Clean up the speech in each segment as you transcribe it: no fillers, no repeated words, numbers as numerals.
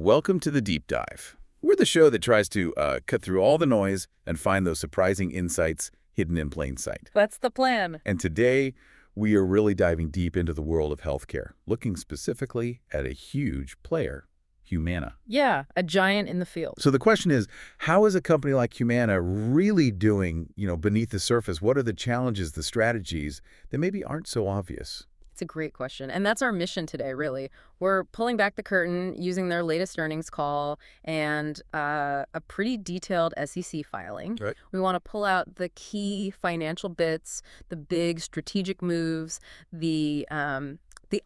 Welcome to the Deep Dive. We're the show that tries to cut through all the noise and find those surprising insights hidden in plain sight. That's the plan. And today, we are really diving deep into the world of healthcare, looking specifically at a huge player, Humana. Yeah, a giant in the field. So the question is, how is a company like Humana really doing, beneath the surface? What are the challenges, the strategies that maybe aren't so obvious? It's a great question. And that's our mission today, really. We're pulling back the curtain using their latest earnings call and a pretty detailed SEC filing. Right. We want to pull out the key financial bits, the big strategic moves, the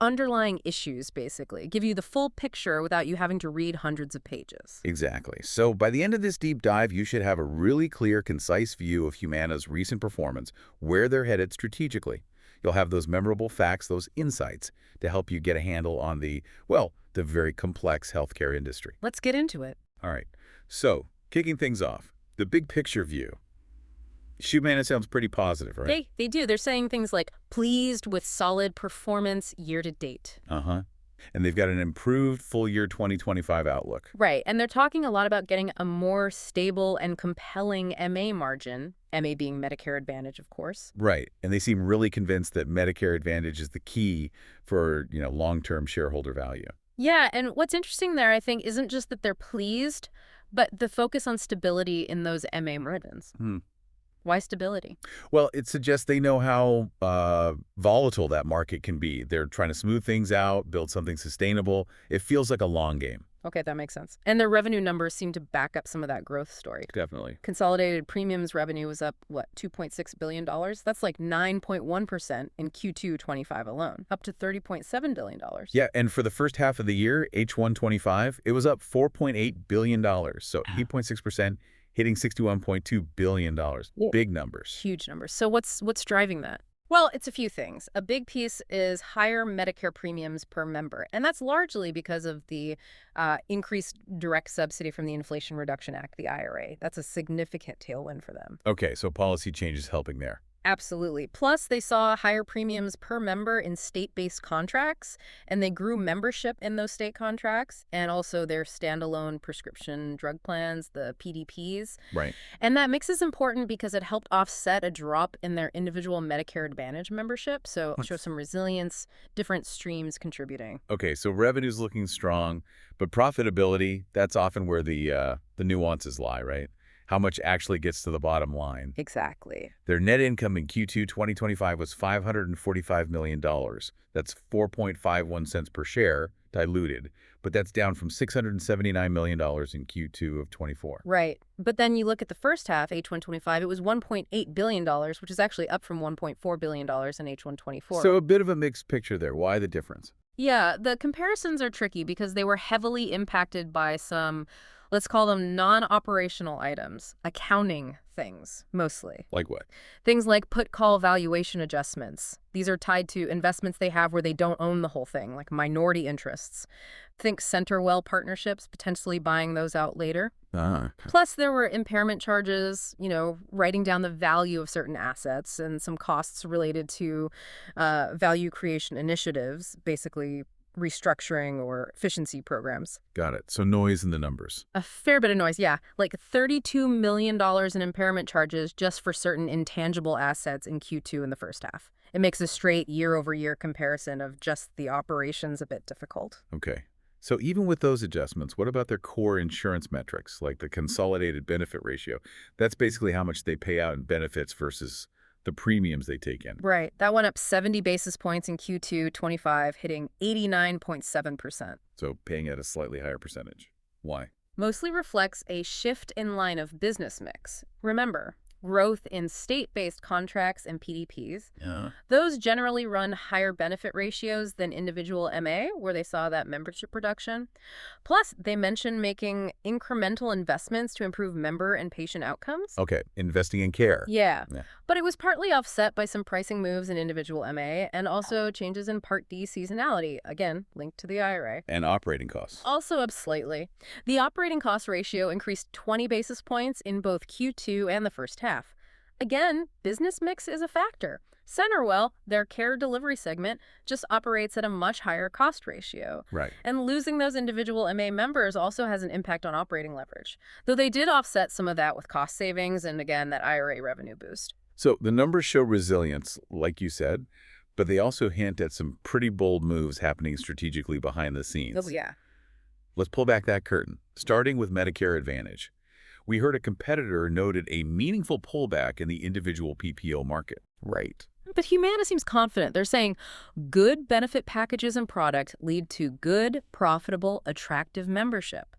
underlying issues, basically. Give you the full picture without you having to read hundreds of pages. Exactly. So by the end of this deep dive, you should have a really clear, concise view of Humana's recent performance, where they're headed strategically. You'll have those memorable facts, those insights, to help you get a handle on the very complex healthcare industry. Let's get into it. All right. So, kicking things off, the big picture view. Humana sounds pretty positive, right? They do. They're saying things like, pleased with solid performance year to date. Uh-huh. And they've got an improved full year 2025 outlook. Right. And they're talking a lot about getting a more stable and compelling MA margin, MA being Medicare Advantage, of course. Right. And they seem really convinced that Medicare Advantage is the key for, long-term shareholder value. Yeah. And what's interesting there, I think, isn't just that they're pleased, but the focus on stability in those MA margins. Why stability? Well, it suggests they know how volatile that market can be. They're trying to smooth things out, build something sustainable. It feels like a long game. Okay, that makes sense. And their revenue numbers seem to back up some of that growth story. Definitely. Consolidated premiums revenue was up, $2.6 billion? That's like 9.1% in Q2 25 alone, up to $30.7 billion. Yeah, and for the first half of the year, H1 25, it was up $4.8 billion. So 8.6%. Hitting $61.2 billion. Yeah. Big numbers. Huge numbers. So what's driving that? Well, it's a few things. A big piece is higher Medicare premiums per member, and that's largely because of the increased direct subsidy from the Inflation Reduction Act, the IRA. That's a significant tailwind for them. Okay, so policy changes helping there. Absolutely. Plus, they saw higher premiums per member in state-based contracts, and they grew membership in those state contracts, and also their standalone prescription drug plans, the PDPs. Right. And that mix is important because it helped offset a drop in their individual Medicare Advantage membership, so show some resilience, different streams contributing. Okay, so revenue's looking strong, but profitability, that's often where the nuances lie, right? How much actually gets to the bottom line. Exactly. Their net income in Q2 2025 was $545 million. That's 4.51 cents per share, diluted, but that's down from $679 million in Q2 of 24. Right. But then you look at the first half, H1 25, it was $1.8 billion, which is actually up from $1.4 billion in H1 24. So a bit of a mixed picture there. Why the difference? Yeah, the comparisons are tricky because they were heavily impacted by some, let's call them non-operational items, accounting things, mostly. Like what? Things like put-call valuation adjustments. These are tied to investments they have where they don't own the whole thing, like minority interests. Think CenterWell partnerships, potentially buying those out later. Plus, there were impairment charges, writing down the value of certain assets and some costs related to value creation initiatives, basically restructuring or efficiency programs. Got it. So noise in the numbers. A fair bit of noise, yeah. Like $32 million in impairment charges just for certain intangible assets in Q2 in the first half. It makes a straight year-over-year comparison of just the operations a bit difficult. Okay. So even with those adjustments, what about their core insurance metrics, like the consolidated benefit ratio? That's basically how much they pay out in benefits versus the premiums they take in. Right. That went up 70 basis points in Q2 25, hitting 89.7%. So paying at a slightly higher percentage. Why? Mostly reflects a shift in line of business mix. Remember, growth in state-based contracts and PDPs. Yeah. Those generally run higher benefit ratios than individual MA, where they saw that membership reduction. Plus, they mentioned making incremental investments to improve member and patient outcomes. Okay, investing in care. Yeah. But it was partly offset by some pricing moves in individual MA and also changes in Part D seasonality, again, linked to the IRA. And operating costs. Also up slightly. The operating cost ratio increased 20 basis points in both Q2 and the first half. Again, business mix is a factor. Centerwell, their care delivery segment, just operates at a much higher cost ratio. Right. And losing those individual MA members also has an impact on operating leverage, though they did offset some of that with cost savings and, again, that IRA revenue boost. So the numbers show resilience, like you said, but they also hint at some pretty bold moves happening strategically behind the scenes. Oh, yeah. Let's pull back that curtain, starting with Medicare Advantage. We heard a competitor noted a meaningful pullback in the individual PPO market. Right. But Humana seems confident. They're saying good benefit packages and product lead to good, profitable, attractive membership.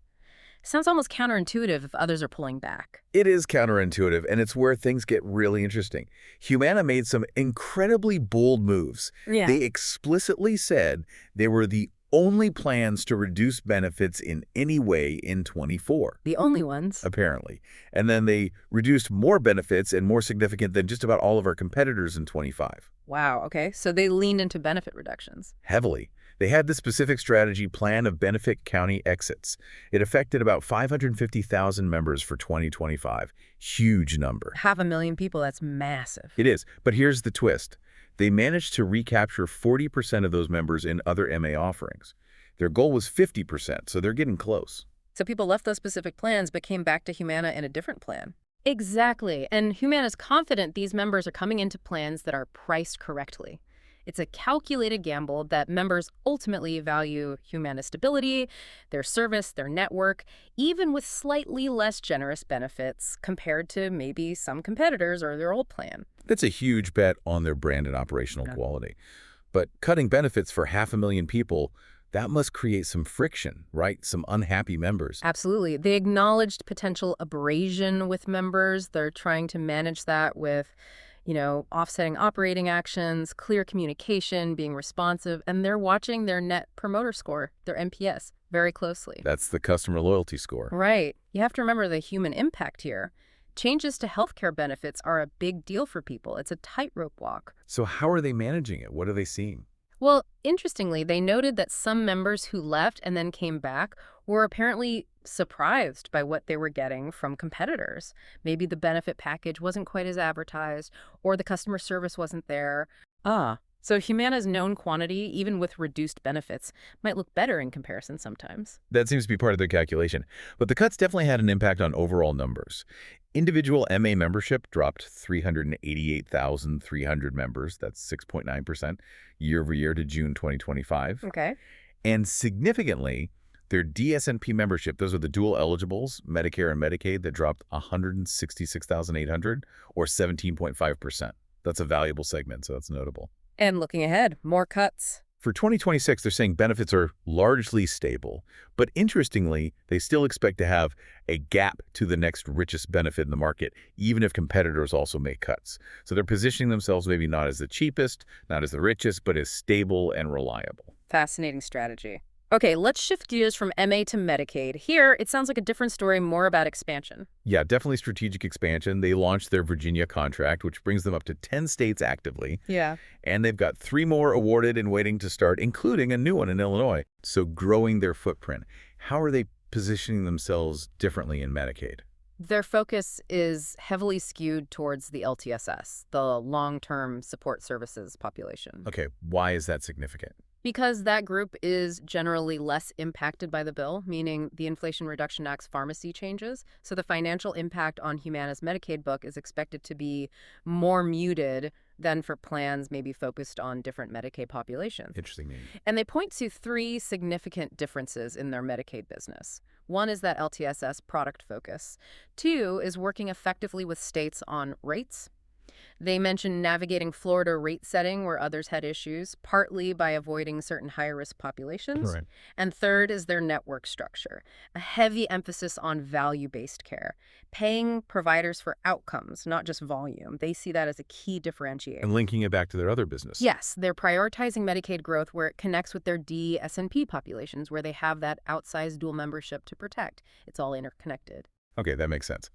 Sounds almost counterintuitive if others are pulling back. It is counterintuitive, and it's where things get really interesting. Humana made some incredibly bold moves. Yeah. They explicitly said they were the only plans to reduce benefits in any way in 24. The only ones. Apparently. And then they reduced more benefits and more significant than just about all of our competitors in 25. Wow, okay. So they leaned into benefit reductions. Heavily. They had the specific strategy plan of benefit county exits. It affected about 550,000 members for 2025. Huge number. 500,000 people, that's massive. It is. But here's the twist. They managed to recapture 40% of those members in other MA offerings. Their goal was 50%, so they're getting close. So people left those specific plans but came back to Humana in a different plan. Exactly. And Humana's confident these members are coming into plans that are priced correctly. It's a calculated gamble that members ultimately value Humana's stability, their service, their network, even with slightly less generous benefits compared to maybe some competitors or their old plan. That's a huge bet on their brand and operational quality. But cutting benefits for 500,000 people, that must create some friction, right? Some unhappy members. Absolutely. They acknowledged potential abrasion with members. They're trying to manage that with, offsetting operating actions, clear communication, being responsive, and they're watching their Net Promoter Score, their NPS, very closely. That's the customer loyalty score. Right. You have to remember the human impact here. Changes to healthcare benefits are a big deal for people. It's a tightrope walk. So how are they managing it? What are they seeing? Well, interestingly, they noted that some members who left and then came back were apparently surprised by what they were getting from competitors. Maybe the benefit package wasn't quite as advertised, or the customer service wasn't there. So Humana's known quantity, even with reduced benefits, might look better in comparison sometimes. That seems to be part of their calculation. But the cuts definitely had an impact on overall numbers. Individual MA membership dropped 388,300 members. That's 6.9% year over year to June 2025. Okay. And significantly, their DSNP membership, those are the dual eligibles, Medicare and Medicaid, that dropped 166,800 or 17.5%. That's a valuable segment, so that's notable. And looking ahead, more cuts. For 2026, they're saying benefits are largely stable, but interestingly, they still expect to have a gap to the next richest benefit in the market, even if competitors also make cuts. So they're positioning themselves maybe not as the cheapest, not as the richest, but as stable and reliable. Fascinating strategy. Okay, let's shift gears from MA to Medicaid. Here, it sounds like a different story, more about expansion. Yeah, definitely strategic expansion. They launched their Virginia contract, which brings them up to 10 states actively. Yeah. And they've got 3 more awarded and waiting to start, including a new one in Illinois. So growing their footprint. How are they positioning themselves differently in Medicaid? Their focus is heavily skewed towards the LTSS, the long-term support services population. Okay, why is that significant? Because that group is generally less impacted by the bill, meaning the Inflation Reduction Act's pharmacy changes. So the financial impact on Humana's Medicaid book is expected to be more muted than for plans maybe focused on different Medicaid populations. Interesting name. And they point to 3 significant differences in their Medicaid business. One is that LTSS product focus. 2 is working effectively with states on rates. They mentioned navigating Florida rate setting where others had issues, partly by avoiding certain higher-risk populations. Right. And 3rd is their network structure, a heavy emphasis on value-based care, paying providers for outcomes, not just volume. They see that as a key differentiator. And linking it back to their other business. Yes, they're prioritizing Medicaid growth where it connects with their D-SNP populations, where they have that outsized dual membership to protect. It's all interconnected. Okay, that makes sense.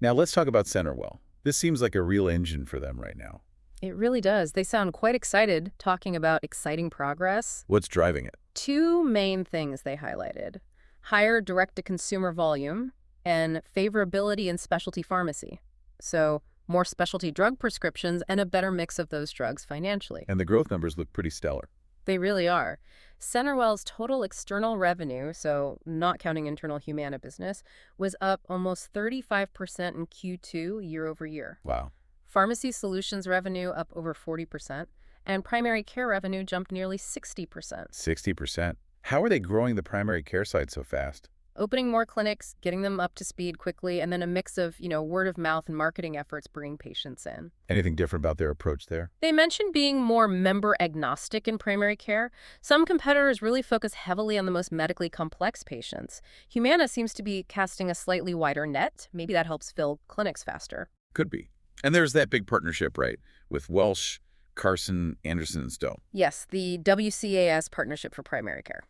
Now let's talk about Centerwell. This seems like a real engine for them right now. It really does. They sound quite excited talking about exciting progress. What's driving it? 2 main things they highlighted: higher direct-to-consumer volume and favorability in specialty pharmacy. So more specialty drug prescriptions, and a better mix of those drugs financially. And the growth numbers look pretty stellar. They really are. CenterWell's total external revenue, so not counting internal Humana business, was up almost 35% in Q2 year over year. Wow. Pharmacy solutions revenue up over 40%, and primary care revenue jumped nearly 60%. 60%. How are they growing the primary care side so fast? Opening more clinics, getting them up to speed quickly, and then a mix of, word of mouth and marketing efforts bringing patients in. Anything different about their approach there? They mentioned being more member agnostic in primary care. Some competitors really focus heavily on the most medically complex patients. Humana seems to be casting a slightly wider net. Maybe that helps fill clinics faster. Could be. And there's that big partnership, right, with Welsh, Carson, Anderson, and Stowe. Yes, the WCAS partnership for primary care.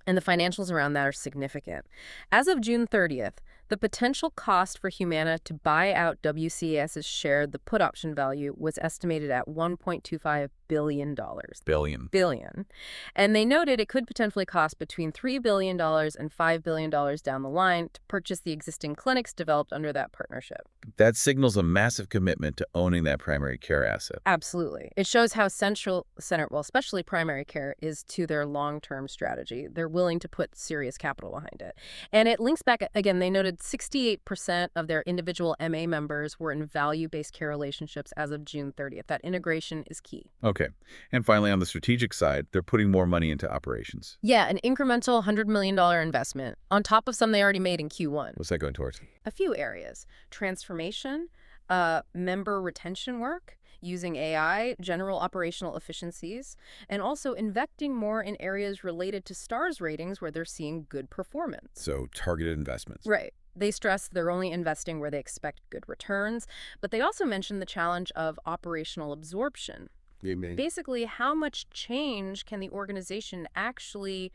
And the financials around that are significant. As of June 30th, the potential cost for Humana to buy out WCAS's share, the put option value, was estimated at $1.25 billion. Billion. And they noted it could potentially cost between $3 billion and $5 billion down the line to purchase the existing clinics developed under that partnership. That signals a massive commitment to owning that primary care asset. Absolutely. It shows how central especially primary care, is to their long-term strategy. They're willing to put serious capital behind it. And it links back, again, they noted 68% of their individual MA members were in value-based care relationships as of June 30th. That integration is key. Okay. And finally, on the strategic side, they're putting more money into operations. Yeah, an incremental $100 million investment on top of some they already made in Q1. What's that going towards? A few areas. Transformation, member retention work, using AI, general operational efficiencies, and also investing more in areas related to stars ratings where they're seeing good performance. So targeted investments. Right. They stress they're only investing where they expect good returns, but they also mention the challenge of operational absorption. You mean? Basically, how much change can the organization actually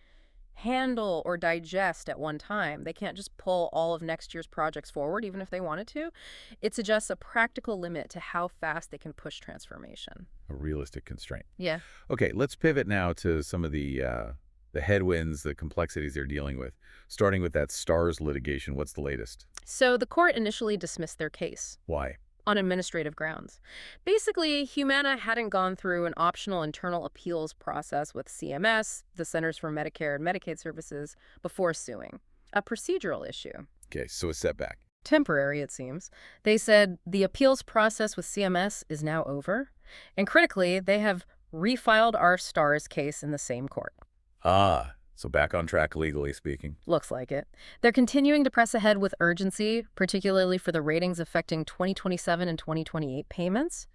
handle or digest at one time? They can't just pull all of next year's projects forward, even if they wanted to. It suggests a practical limit to how fast they can push transformation. A realistic constraint. Yeah. Okay, let's pivot now to some of the headwinds, the complexities they're dealing with. Starting with that stars litigation, what's the latest? So the court initially dismissed their case. Why? On administrative grounds. Basically, Humana hadn't gone through an optional internal appeals process with CMS, the Centers for Medicare and Medicaid Services, before suing. A procedural issue. Okay, so a setback. Temporary, it seems. They said the appeals process with CMS is now over, and critically, they have refiled our stars case in the same court. Ah, so back on track legally speaking. Looks like it. They're continuing to press ahead with urgency, particularly for the ratings affecting 2027 and 2028 payments.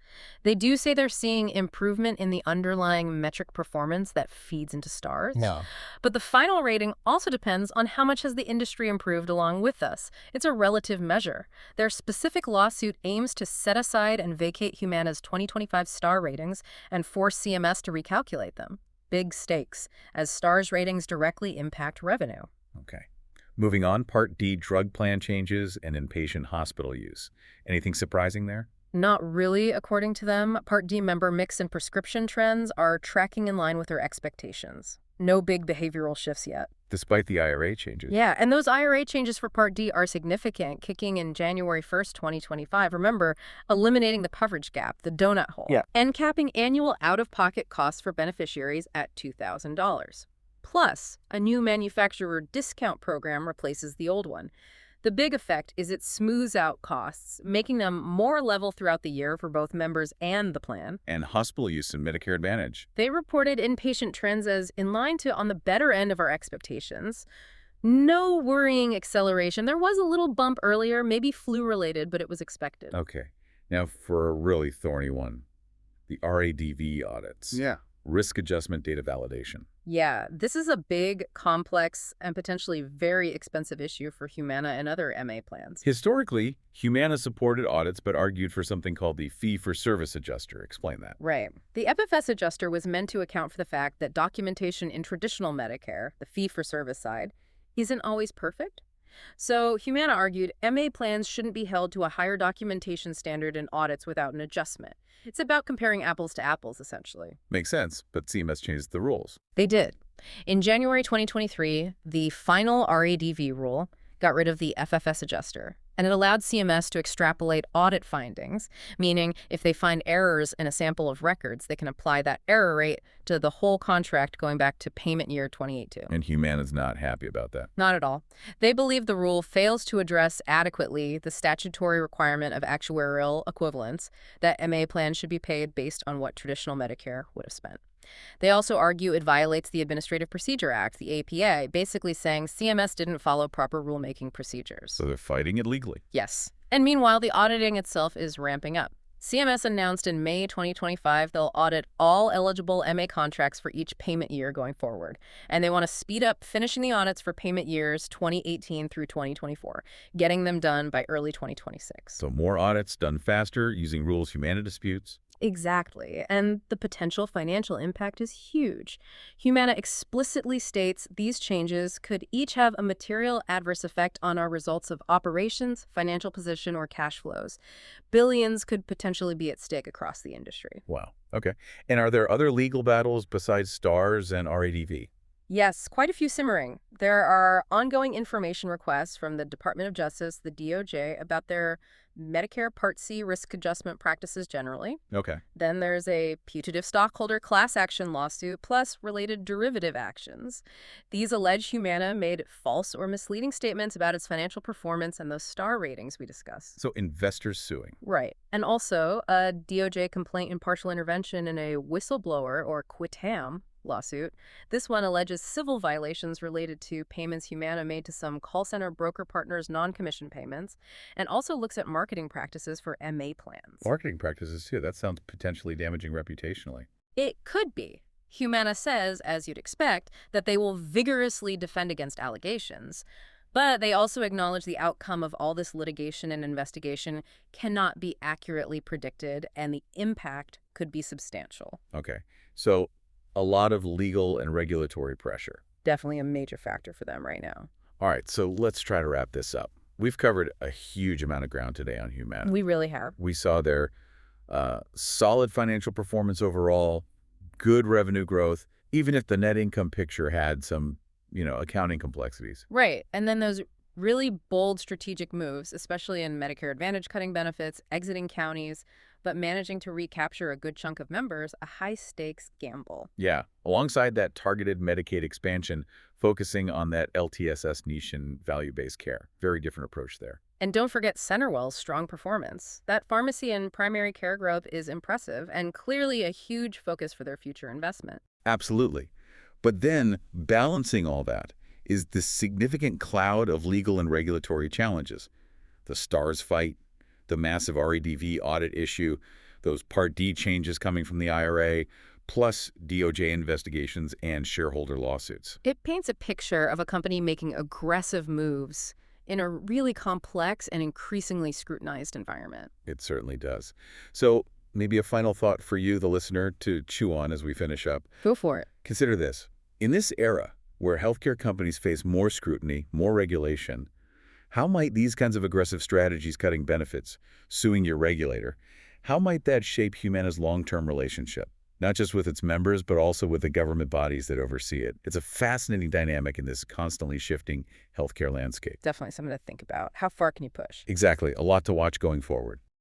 They do say they're seeing improvement in the underlying metric performance that feeds into stars. No. But the final rating also depends on how much has the industry improved along with us. It's a relative measure. Their specific lawsuit aims to set aside and vacate Humana's 2025 star ratings and force CMS to recalculate them. Big stakes, as stars ratings directly impact revenue. Okay. Moving on, Part D drug plan changes and inpatient hospital use. Anything surprising there? Not really, according to them. Part D member mix and prescription trends are tracking in line with their expectations. No big behavioral shifts yet. Despite the IRA changes. Yeah, and those IRA changes for Part D are significant, kicking in January 1st, 2025. Remember, eliminating the coverage gap, the donut hole. Yeah. And capping annual out-of-pocket costs for beneficiaries at $2,000. Plus, a new manufacturer discount program replaces the old one. The big effect is it smooths out costs, making them more level throughout the year for both members and the plan. And hospital use in Medicare Advantage. They reported inpatient trends as in line to on the better end of our expectations. No worrying acceleration. There was a little bump earlier, maybe flu-related, but it was expected. Okay. Now for a really thorny one, the RADV audits. Yeah. Risk adjustment data validation. Yeah, this is a big, complex, and potentially very expensive issue for Humana and other MA plans. Historically, Humana supported audits but argued for something called the fee-for-service adjuster. Explain that. Right. The FFS adjuster was meant to account for the fact that documentation in traditional Medicare, the fee-for-service side, isn't always perfect. So Humana argued MA plans shouldn't be held to a higher documentation standard in audits without an adjustment. It's about comparing apples to apples, essentially. Makes sense, but CMS changed the rules. They did. In January 2023, the final RADV rule got rid of the FFS adjuster, and it allowed CMS to extrapolate audit findings, meaning if they find errors in a sample of records, they can apply that error rate to the whole contract going back to payment year 2082. And Humana's not happy about that. Not at all. They believe the rule fails to address adequately the statutory requirement of actuarial equivalence that MA plans should be paid based on what traditional Medicare would have spent. They also argue it violates the Administrative Procedure Act, the APA, basically saying CMS didn't follow proper rulemaking procedures. So they're fighting it legally. Yes. And meanwhile, the auditing itself is ramping up. CMS announced in May 2025 they'll audit all eligible MA contracts for each payment year going forward. And they want to speed up finishing the audits for payment years 2018 through 2024, getting them done by early 2026. So more audits done faster using rules Humana disputes. Exactly. And the potential financial impact is huge. Humana explicitly states these changes could each have a material adverse effect on our results of operations, financial position, or cash flows. Billions could potentially be at stake across the industry. Wow. Okay. And are there other legal battles besides STARS and RADV? Yes, quite a few simmering. There are ongoing information requests from the Department of Justice, the DOJ, about their Medicare Part C risk adjustment practices generally. Okay. Then there's a putative stockholder class action lawsuit, plus related derivative actions. These allege Humana made false or misleading statements about its financial performance and those star ratings we discussed. So investors suing. Right. And also a DOJ complaint and partial intervention in a whistleblower, or QUITAM, lawsuit. This one alleges civil violations related to payments Humana made to some call center broker partners' non-commission payments, and also looks at marketing practices for MA plans. Marketing practices, too. That sounds potentially damaging reputationally. It could be. Humana says, as you'd expect, that they will vigorously defend against allegations. But they also acknowledge the outcome of all this litigation and investigation cannot be accurately predicted, and the impact could be substantial. Okay. So a lot of legal and regulatory pressure. Definitely a major factor for them right now. All right, so let's try to wrap this up. We've covered a huge amount of ground today on Humana. We really have. We saw their solid financial performance overall, good revenue growth, even if the net income picture had some, accounting complexities. Right. And then those really bold strategic moves, especially in Medicare Advantage cutting benefits, exiting counties, but managing to recapture a good chunk of members, a high-stakes gamble. Yeah. Alongside that targeted Medicaid expansion, focusing on that LTSS niche and value-based care. Very different approach there. And don't forget CenterWell's strong performance. That pharmacy and primary care growth is impressive and clearly a huge focus for their future investment. Absolutely. But then, balancing all that is the significant cloud of legal and regulatory challenges. The STARS fight, the massive RADV audit issue, those Part D changes coming from the IRA, plus DOJ investigations and shareholder lawsuits. It paints a picture of a company making aggressive moves in a really complex and increasingly scrutinized environment. It certainly does. So maybe a final thought for you, the listener, to chew on as we finish up. Go for it. Consider this. In this era, where healthcare companies face more scrutiny, more regulation, how might these kinds of aggressive strategies, cutting benefits, suing your regulator, how might that shape Humana's long-term relationship? Not just with its members, but also with the government bodies that oversee it. It's a fascinating dynamic in this constantly shifting healthcare landscape. Definitely something to think about. How far can you push? Exactly. A lot to watch going forward.